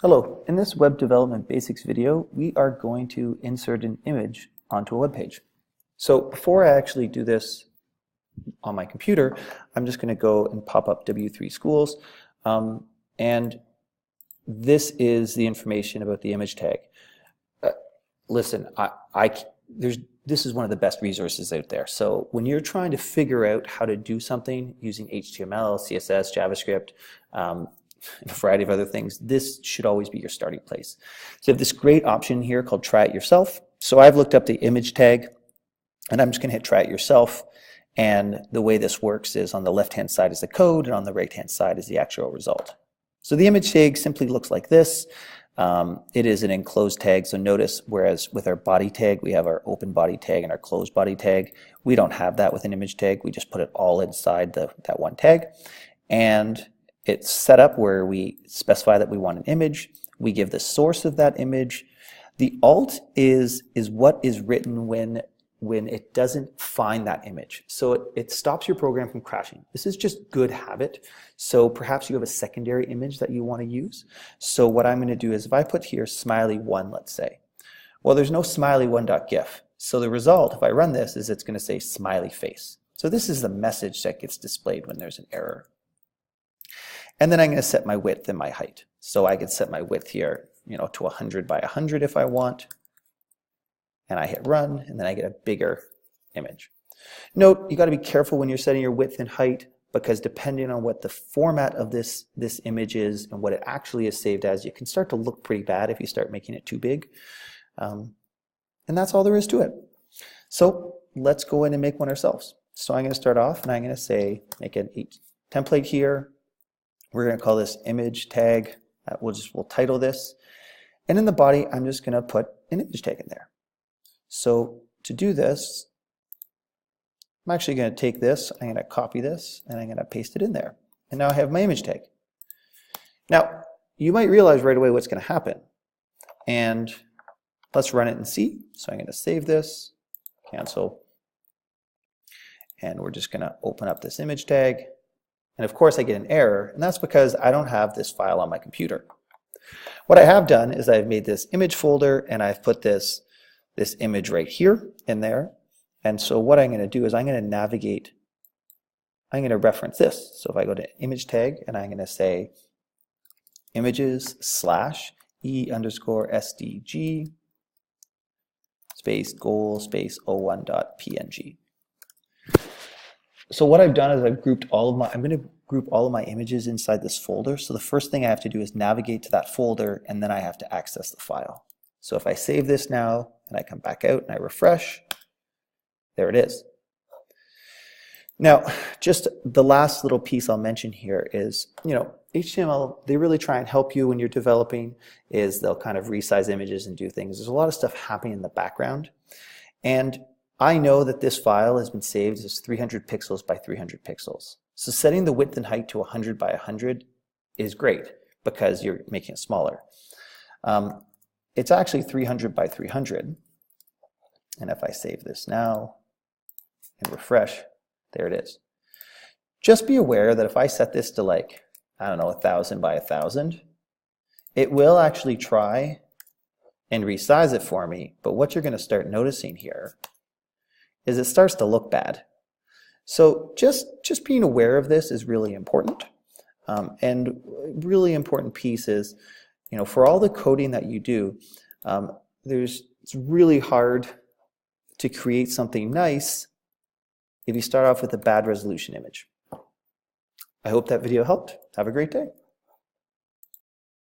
Hello, in this Web Development Basics video, we are going to insert an image onto a web page. So before I actually do this on my computer, I'm just going to go and pop up W3 Schools, and this is the information about the image tag. Listen, this is one of the best resources out there. So when you're trying to figure out how to do something using HTML, CSS, JavaScript, and a variety of other things, this should always be your starting place. So you have this great option here called Try It Yourself. So I've looked up the image tag, and I'm just going to hit Try It Yourself. And the way this works is on the left-hand side is the code, and on the right-hand side is the actual result. So the image tag simply looks like this. It is an enclosed tag, so notice whereas with our body tag, we have our open body tag and our closed body tag. We don't have that with an image tag. We just put it all inside that one tag. And it's set up where we specify that we want an image. We give the source of that image. The alt is what is written when it doesn't find that image. So it stops your program from crashing. This is just good habit. So perhaps you have a secondary image that you want to use. So what I'm going to do is if I put here smiley1, let's say, well, there's no smiley1.gif. So the result, if I run this, is it's going to say smiley face. So this is the message that gets displayed when there's an error. And then I'm going to set my width and my height. So I could set my width here, to 100 by 100 if I want. And I hit run, and then I get a bigger image. Note, you got to be careful when you're setting your width and height, because depending on what the format of this image is and what it actually is saved as, you can start to look pretty bad if you start making it too big. And that's all there is to it. So let's go in and make one ourselves. So I'm going to start off, and I'm going to say, make an template here. We're going to call this image tag. We'll title this. And in the body, I'm just going to put an image tag in there. So to do this, I'm actually going to take this, I'm going to copy this, and I'm going to paste it in there. And now I have my image tag. Now, you might realize right away what's going to happen. And let's run it and see. So I'm going to save this, cancel, and we're just going to open up this image tag. And of course I get an error, and that's because I don't have this file on my computer. What I have done is I've made this image folder, and I've put this image right here in there. And so what I'm going to do is I'm going to navigate, I'm going to reference this. So if I go to image tag, and I'm going to say images / e_sdg space goal space o1.png. So what I've done is I've grouped I'm going to group all of my images inside this folder. So the first thing I have to do is navigate to that folder, and then I have to access the file. So if I save this now, and I come back out and I refresh, there it is. Now, just the last little piece I'll mention here is, HTML, they really try and help you when you're developing, is they'll kind of resize images and do things. There's a lot of stuff happening in the background. And I know that this file has been saved as 300 pixels by 300 pixels. So setting the width and height to 100 by 100 is great because you're making it smaller. It's actually 300 by 300. And if I save this now and refresh, there it is. Just be aware that if I set this to 1,000 by 1,000, it will actually try and resize it for me. But what you're going to start noticing here is it starts to look bad. So just being aware of this is really important. And a really important piece is, for all the coding that you do, it's really hard to create something nice if you start off with a bad resolution image. I hope that video helped. Have a great day.